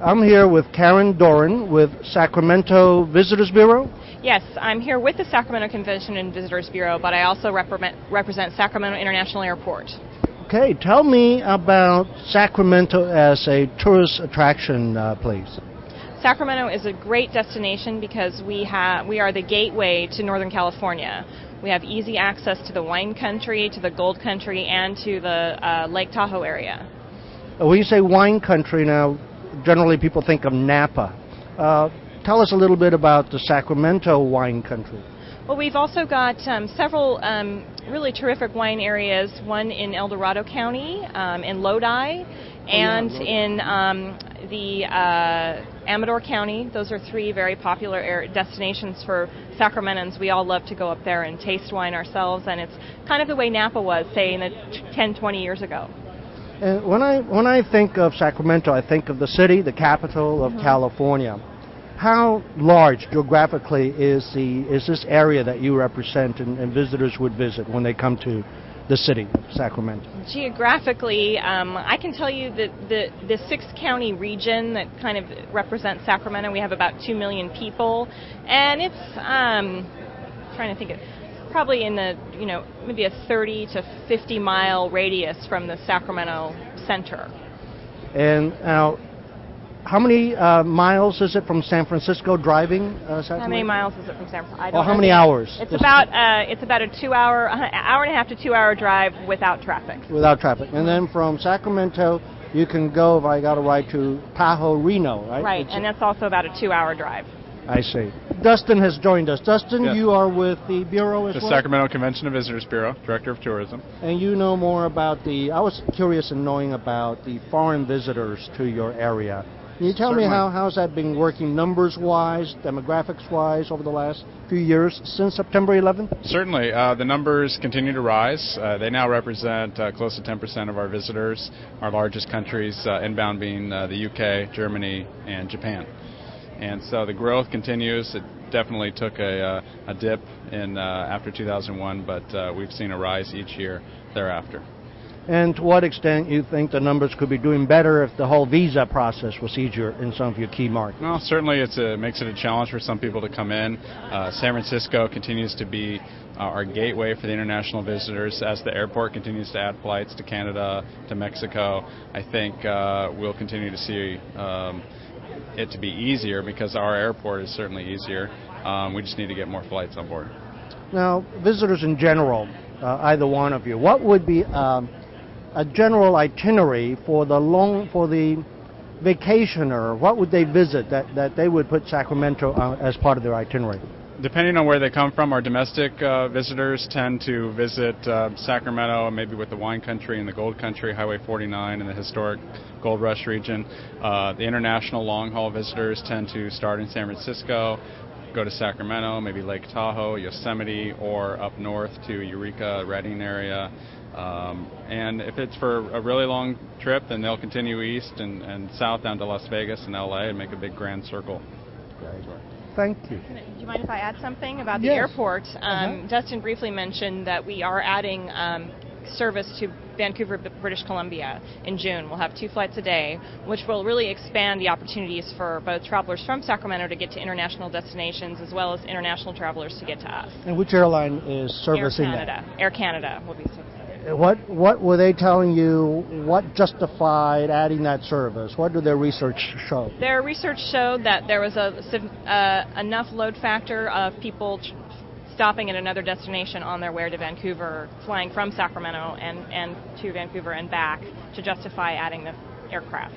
I'm here with Karen Doron with Sacramento Visitors Bureau. Yes, I'm here with the Sacramento Convention and Visitors Bureau, but I also represent Sacramento International Airport. Okay, tell me about Sacramento as a tourist attraction, please. Sacramento is a great destination because we are the gateway to Northern California. We have easy access to the wine country, to the gold country, and to the Lake Tahoe area. When you say wine country now, generally people think of Napa. Tell us a little bit about the Sacramento wine country. Well, we've also got several really terrific wine areas, one in El Dorado County, in Lodi, and in the Amador County. Those are three very popular destinations for Sacramentans. We all love to go up there and taste wine ourselves, and it's kind of the way Napa was, say, 10, 20 years ago. And when I think of Sacramento, I think of the city, the capital of California. How large geographically is this area that you represent and visitors would visit when they come to the city of Sacramento? Geographically, I can tell you that the six-county region that kind of represents Sacramento, we have about 2 million people, and it's trying to think of probably in the maybe a 30 to 50 mile radius from the Sacramento center. And now, how many miles is it from San Francisco driving? How many miles is it from San Francisco? Well, how many hours? It's about a 2 hour, hour and a half to 2 hour drive without traffic. Without traffic, and then from Sacramento, you can go, if I got it right, to Tahoe, Reno, right? Right, and that's also about a 2 hour drive. I see. Dustin has joined us. Dustin, yes. You are with the Bureau as well? The Sacramento Convention and Visitors Bureau, Director of Tourism. And you know more about I was curious in knowing about the foreign visitors to your area. Can you tell me how's that been working numbers-wise, demographics-wise over the last few years since September 11th? Certainly. The numbers continue to rise. They now represent close to 10% of our visitors, our largest countries inbound being the UK, Germany, and Japan. And so the growth continues. It definitely took a dip in after 2001, but we've seen a rise each year thereafter. And to what extent you think the numbers could be doing better if the whole visa process was easier in some of your key markets? Well, certainly it makes it a challenge for some people to come in. San Francisco continues to be our gateway for the international visitors. As the airport continues to add flights to Canada, to Mexico, I think we'll continue to see it to be easier because our airport is certainly easier. We just need to get more flights on board. Now, visitors in general, either one of you, what would be a general itinerary for the vacationer? What would they visit that they would put Sacramento as part of their itinerary? Depending on where they come from, our domestic visitors tend to visit Sacramento, maybe with the wine country and the gold country, Highway 49 and the historic Gold Rush region. The international long-haul visitors tend to start in San Francisco, go to Sacramento, maybe Lake Tahoe, Yosemite, or up north to Eureka, Redding area. And if it's for a really long trip, then they'll continue east and south down to Las Vegas and LA and make a big grand circle. Thank you. Do you mind if I add something about the airport? Dustin briefly mentioned that we are adding service to Vancouver, British Columbia in June. We'll have 2 flights a day, which will really expand the opportunities for both travelers from Sacramento to get to international destinations as well as international travelers to get to us. And which airline is servicing that? Air Canada will be servicing. What were they telling you? What justified adding that service? What did their research show? Their research showed that there was enough load factor of people stopping at another destination on their way to Vancouver, flying from Sacramento and to Vancouver and back to justify adding the aircraft.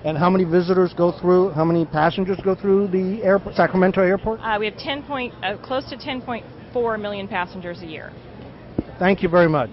And how many visitors go through? How many passengers go through the Sacramento airport? We have close to 10.4 million passengers a year. Thank you very much.